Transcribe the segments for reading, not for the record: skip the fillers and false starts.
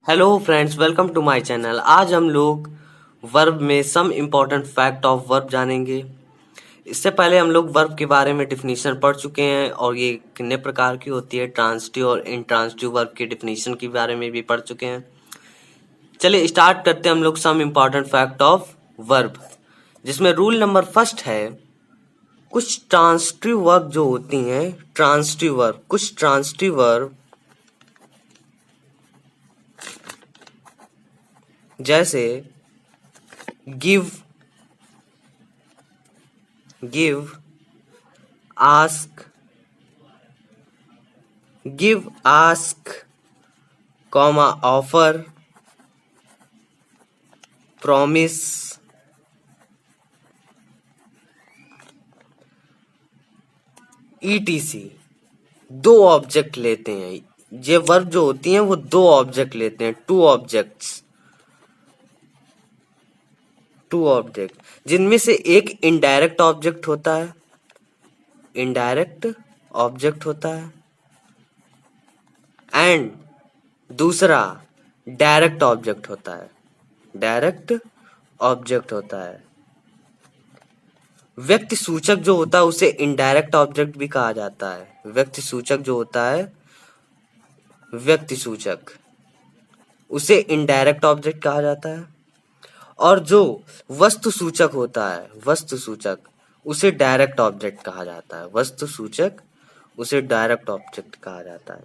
Hello friends, welcome to my channel. आज हम लोग वर्ब में some important fact of verb जानेंगे। इससे पहले हम लोग वर्ब के बारे में डिफिनीशन पढ़ चुके हैं और ये कितने प्रकार की होती है, ट्रांसिटिव और इंट्रांसिटिव वर्ब की डिफिनीशन के बारे में भी पढ़ चुके हैं। चलिए स्टार्ट करते हैं हम लोग some important fact of verb, जिसमें रूल नंबर फर्स्ट है कुछ ट्रांसिटिव वर्ब जो होती हैं, कुछ ट्रांसिटिव वर्ब जैसे give, ask, offer, promise, etc. दो ऑब्जेक्ट लेते हैं। ये वर्ब जो होती हैं वो दो ऑब्जेक्ट लेते हैं, टू ऑब्जेक्ट, जिनमें से एक इनडायरेक्ट ऑब्जेक्ट होता है, एंड दूसरा डायरेक्ट ऑब्जेक्ट होता है। व्यक्ति सूचक जो होता है उसे इनडायरेक्ट ऑब्जेक्ट भी कहा जाता है। उसे इनडायरेक्ट ऑब्जेक्ट कहा जाता है। और जो वस्तु सूचक होता है, उसे डायरेक्ट ऑब्जेक्ट कहा जाता है।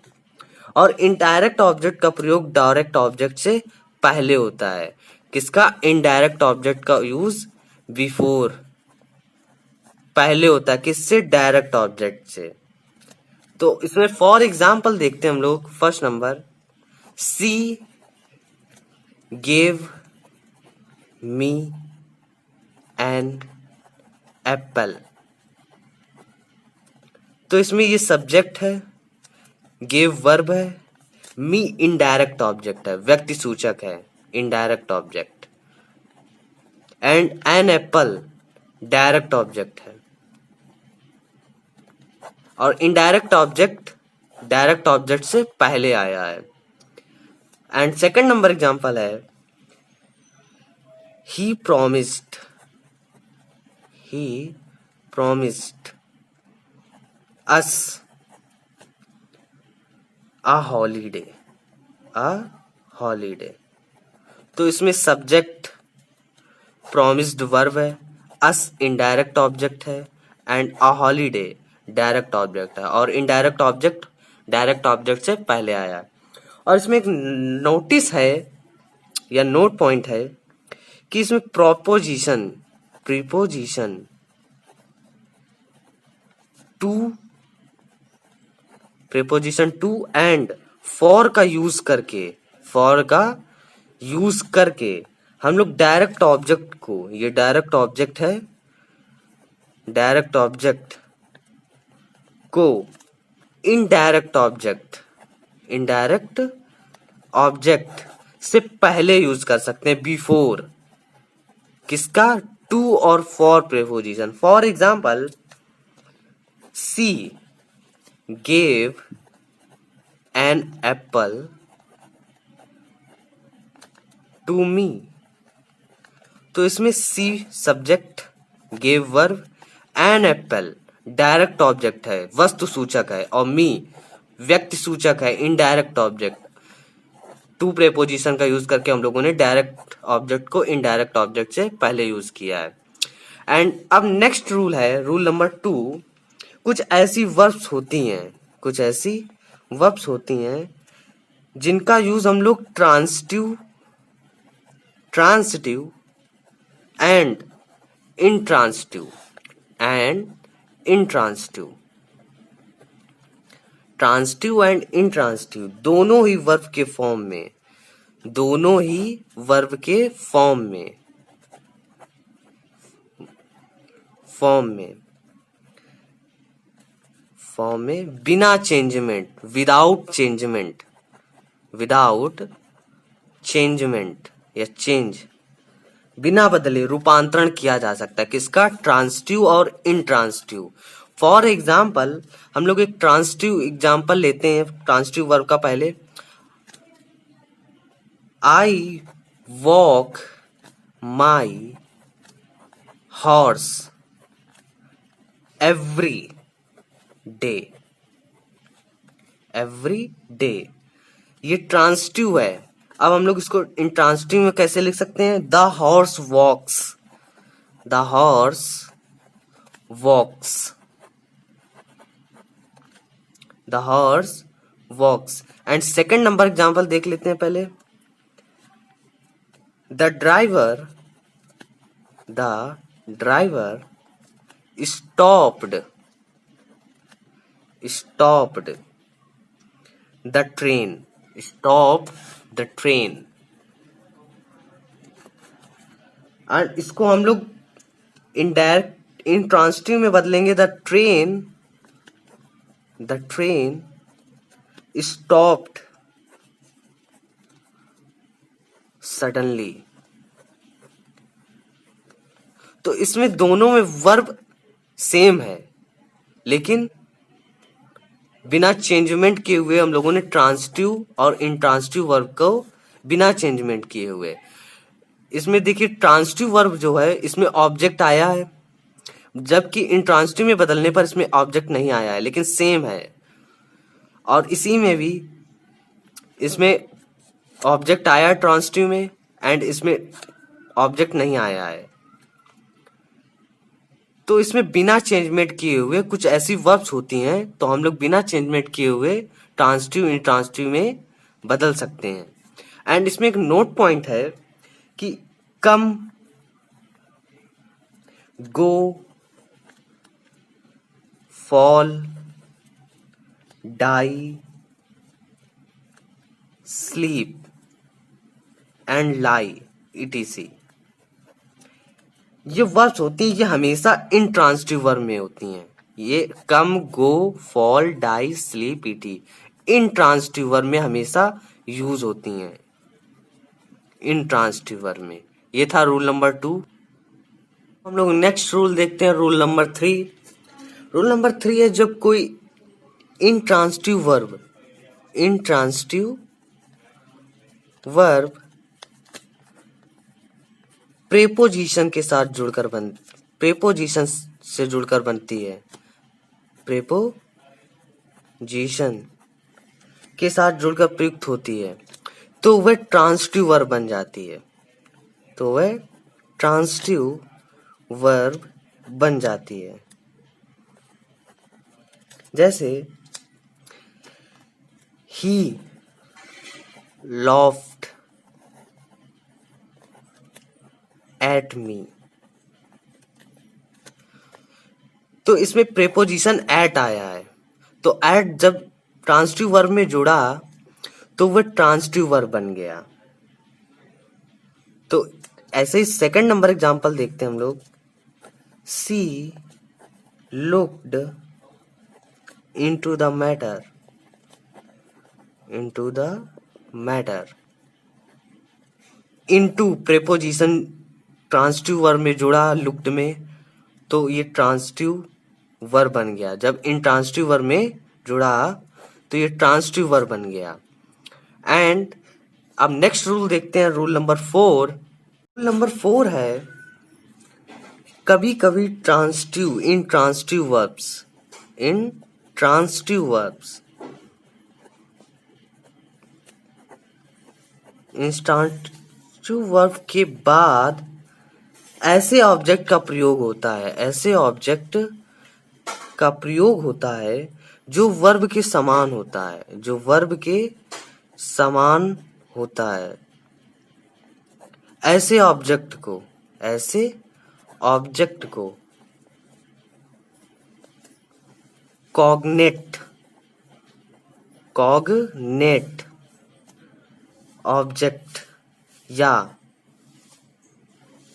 और इनडायरेक्ट ऑब्जेक्ट का प्रयोग डायरेक्ट ऑब्जेक्ट से पहले होता है। किसका? इनडायरेक्ट ऑब्जेक्ट का यूज बिफोर, पहले होता है। किससे? डायरेक्ट ऑब्जेक्ट से। तो इसमें फॉर एग्जाम्पल देखते हैं हम लोग। First number, she gave me an apple. तो इसमें ये सब्जेक्ट है, गेव वर्ब है, मी इनडायरेक्ट ऑब्जेक्ट है, व्यक्ति सूचक है, indirect object, and an apple direct object है। और इनडायरेक्ट ऑब्जेक्ट डायरेक्ट ऑब्जेक्ट से पहले आया है। एंड सेकंड नंबर एग्जांपल है, he promised us a holiday। तो इसमें सब्जेक्ट promised वर्ब है, us इनडायरेक्ट ऑब्जेक्ट है, and a holiday direct object है। और इनडायरेक्ट ऑब्जेक्ट डायरेक्ट ऑब्जेक्ट से पहले आया है। और इसमें एक नोटिस है या नोट पॉइंट है कि इसमें प्रीपोजिशन टू एंड फॉर का यूज करके हम लोग डायरेक्ट ऑब्जेक्ट को, ये डायरेक्ट ऑब्जेक्ट को इनडायरेक्ट ऑब्जेक्ट से पहले यूज कर सकते हैं, बिफोर। किसका? टू और for preposition. For example, she gave an apple to me. तो इसमें she subject, gave verb, an apple direct object है, वस्तु सूचक है, और मी व्यक्ति सूचक है, इनडायरेक्ट ऑब्जेक्ट। टू प्रीपोजिशन का यूज करके हम लोगों ने डायरेक्ट ऑब्जेक्ट को इनडायरेक्ट ऑब्जेक्ट से पहले यूज किया है। एंड अब नेक्स्ट रूल है, रूल नंबर 2। कुछ ऐसी वर्ब्स होती हैं जिनका यूज हम लोग transitive and intransitive transitive and intransitive दोनों ही वर्ब के फॉर्म में बिना चेंजमेंट, विदाउट चेंजमेंट या चेंज, बिना बदले रूपांतरण किया जा सकता है। किसका? ट्रांसिटिव और इंट्रांसिटिव। फॉर एग्जाम्पल, हम लोग एक ट्रांसिटिव एग्जाम्पल लेते हैं, ट्रांसिटिव वर्ब का। पहले I walk my horse every day. Every day ये ट्रांसिटिव है। अब हम लोग इसको इंट्रांसिटिव में कैसे लिख सकते हैं? The horse walks, the horse walks, the horse walks. And second number example देख लेते हैं पहले। The driver stopped the train, stop the train. और इसको हम लोग इनडायरेक्ट इंट्रांसिटिव में बदलेंगे। The train stopped suddenly. तो इसमें दोनों में वर्ब सेम है, लेकिन बिना चेंजमेंट किए हुए हम लोगों ने ट्रांसिटिव और इंट्रांसिटिव वर्ब को बिना चेंजमेंट किए हुए। इसमें देखिए ट्रांसिटिव वर्ब जो है इसमें ऑब्जेक्ट आया है, जबकि इंट्रांसिटिव में बदलने पर इसमें ऑब्जेक्ट नहीं आया है, लेकिन सेम है। और इसी में भी इसमें ऑब्जेक्ट आया है ट्रांसिटिव में, एंड इसमें ऑब्जेक्ट नहीं आया है। तो इसमें बिना चेंजमेंट किए हुए कुछ ऐसी वर्ब्स होती हैं, तो हम लोग बिना चेंजमेंट किए हुए ट्रांसिटिव इंट्रांसिटिव में बदल सकते हैं। एंड इसमें एक नोट पॉइंट है कि come, go, fall, die, sleep and lie etc, ये वर्ब्स होती हैं, ये हमेशा इंट्रांसिटिव वर्ब में होती हैं। ये come, go, fall, die, sleep etc intransitive verb में हमेशा यूज होती हैं, इंट्रांसिटिव वर्ब में। ये था रूल नंबर 2। हम लोग नेक्स्ट रूल देखते हैं, रूल नंबर 3। रूल नंबर 3 है जब कोई इंट्रांसिटिव वर्ब प्रेपोजिशन से जुड़कर बनती है, प्रेपोजिशन के साथ जुड़कर प्रयुक्त होती है, तो वह ट्रांसिटिव वर्ब बन जाती है। जैसे he laughed at me, तो इसमें प्रेपोजिशन एट आया है, तो एट जब ट्रांसिटिव वर्ब में जुड़ा तो वह ट्रांसिटिव वर्ब बन गया। तो ऐसे ही सेकंड नंबर एग्जांपल देखते हैं हम लोग। She looked into the matter, into preposition transitive verb में जुड़ा लुक्ड में, तो ये ट्रांसिटिव वर्ब बन गया। जब इंट्रांसिटिव वर्ब में जुड़ा तो ये ट्रांसिटिव वर्ब बन गया। एंड अब नेक्स्ट रूल देखते हैं, रूल नंबर 4। रूल नंबर 4 है कभी कभी इंट्रांसिटिव वर्ब्स इंस्टेंटिव वर्ब के बाद ऐसे ऑब्जेक्ट का प्रयोग होता है जो वर्ब के समान होता है, ऐसे ऑब्जेक्ट को कॉग्नेट ऑब्जेक्ट या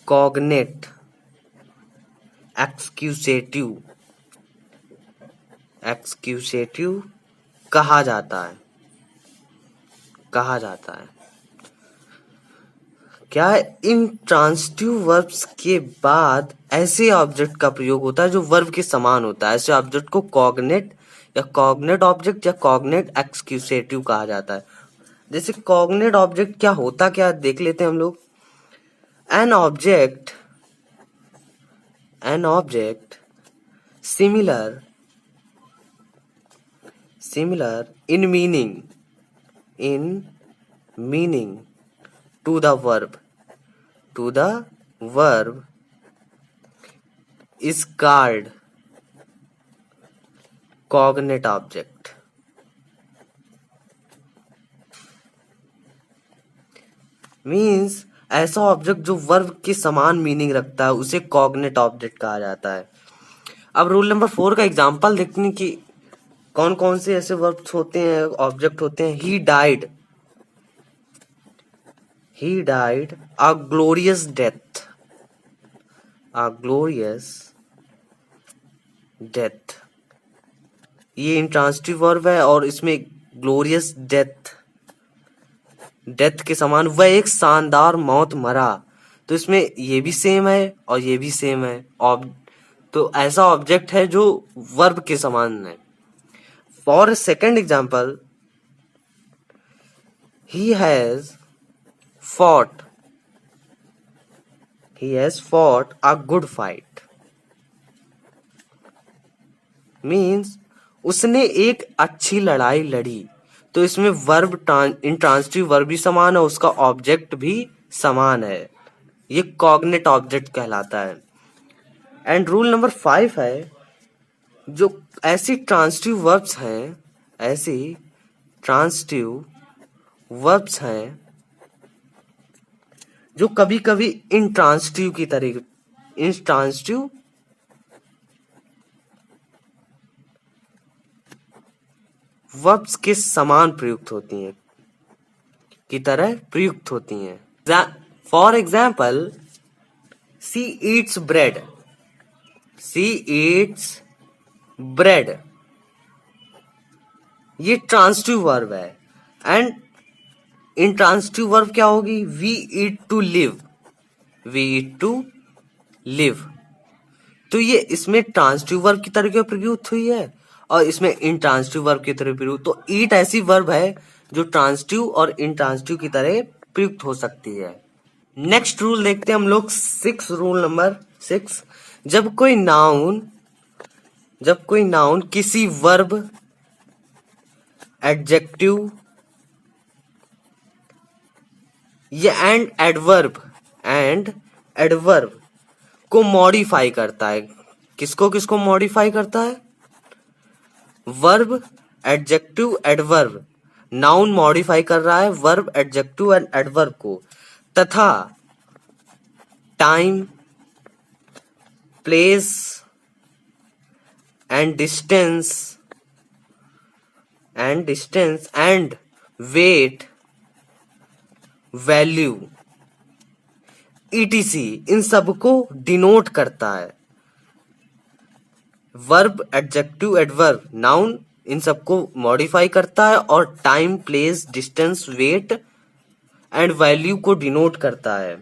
कॉग्नेट एक्सक्यूसेटिव कहा जाता है। क्या इन ट्रांसिटिव वर्ब्स के बाद ऐसे ऑब्जेक्ट का प्रयोग होता है जो वर्ब के समान होता है। ऐसे ऑब्जेक्ट को कॉग्नेट ऑब्जेक्ट या कॉग्नेट एक्सक्यूसेटिव कहा जाता है। जैसे कॉग्निट ऑब्जेक्ट क्या होता क्या देख लेते हैं हम लोग। An object similar in meaning to the verb is called cognate object। Means ऐसा ऑब्जेक्ट जो वर्ब के समान मीनिंग रखता है उसे कॉग्नेट ऑब्जेक्ट कहा जाता है। अब रूल नंबर 4 का एग्जांपल देखने की कौन कौन से ऐसे वर्ब्स होते हैं, ऑब्जेक्ट होते हैं। He died a glorious death, ये इंट्रांसिटिव वर्ब है और इसमें ग्लोरियस डेथ के समान वह एक शानदार मौत मरा, तो इसमें ये भी सेम है और ये भी सेम है। तो ऐसा ऑब्जेक्ट है जो वर्ब के समान है। For second example, he has fought a good fight, means उसने एक अच्छी लड़ाई लड़ी। तो इसमें वर्ब इंट्रांसिटिव वर्ब भी समान है, उसका ऑब्जेक्ट भी समान है, ये कॉग्नेट ऑब्जेक्ट कहलाता है। एंड रूल नंबर 5 है, जो ऐसी ट्रांसिटिव वर्ब्स हैं जो कभी कभी इंट्रांसिटिव वर्ब्स के समान प्रयुक्त होती हैं for example, she Yeats bread, ये ट्रांसिटिव वर्ब है। एंड इंट्रांसिटिव वर्ब क्या होगी, वी ईट टू लिव, तो ये इसमें ट्रांसिटिव वर्ब की तरह प्रयुक्त हुई है और इसमें इंट्रांसिटिव वर्ब की तरह प्रयुक्त। तो ईट ऐसी वर्ब है जो ट्रांसिटिव और इंट्रांसिटिव की तरह प्रयुक्त हो सकती है। नेक्स्ट रूल देखते हैं हम लोग, रूल नंबर 6। जब कोई नाउन किसी वर्ब, एडजेक्टिव ये एंड एडवर्ब को मॉडिफाई करता है। किसको मॉडिफाई करता है, verb, adjective, adverb. Noun modify कर रहा है वर्ब, एडजेक्टिव एंड एडवर्ब को, तथा time, place and distance and weight, value, etc, इन सब को डिनोट करता है। वर्ब, एडजेक्टिव, एडवर्ब, नाउन इन सबको मॉडिफाई करता है और time, place, distance, weight and value को डिनोट करता है।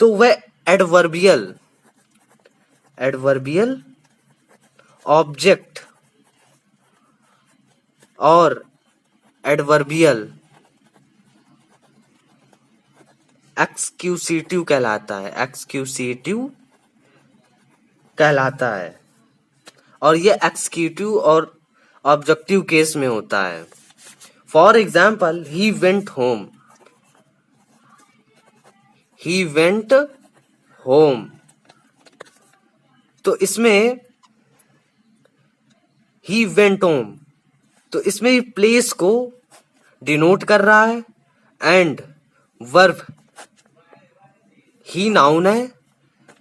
तो वह एडवर्बियल ऑब्जेक्ट और एडवर्बियल एक्सक्यूसिटिव कहलाता है और ये एक्सक्यूटिव और ऑब्जेक्टिव केस में होता है। For example, he went home, तो इसमें ही वेंट होम, तो इसमें प्लेस को डिनोट कर रहा है एंड वर्ब ही नाउन है,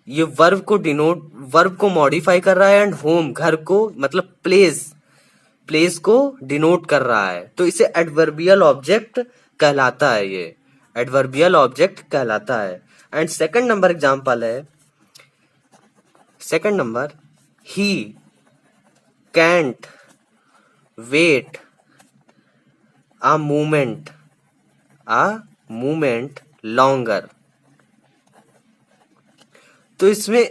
ये वर्ब को मॉडिफाई कर रहा है एंड होम घर को मतलब प्लेस को डिनोट कर रहा है। तो इसे एडवर्बियल ऑब्जेक्ट कहलाता है, ये एडवर्बियल ऑब्जेक्ट कहलाता है। एंड सेकंड नंबर एग्जांपल है, he can't wait a moment longer, तो इसमें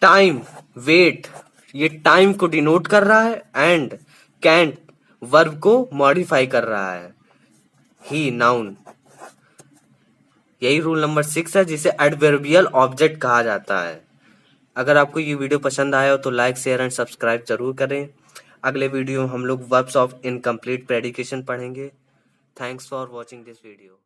टाइम, वेट ये टाइम को डिनोट कर रहा है एंड कैंट वर्ब को मॉडिफाई कर रहा है। ही नाउन, यही रूल नंबर 6 है जिसे एडवर्बियल ऑब्जेक्ट कहा जाता है। अगर आपको ये वीडियो पसंद आया हो तो लाइक शेयर एंड सब्सक्राइब जरूर करें। अगले वीडियो में हम लोग वर्ब्स ऑफ इनकम्प्लीट प्रेडिकेशन पढ़ेंगे। Thanks for watching this video.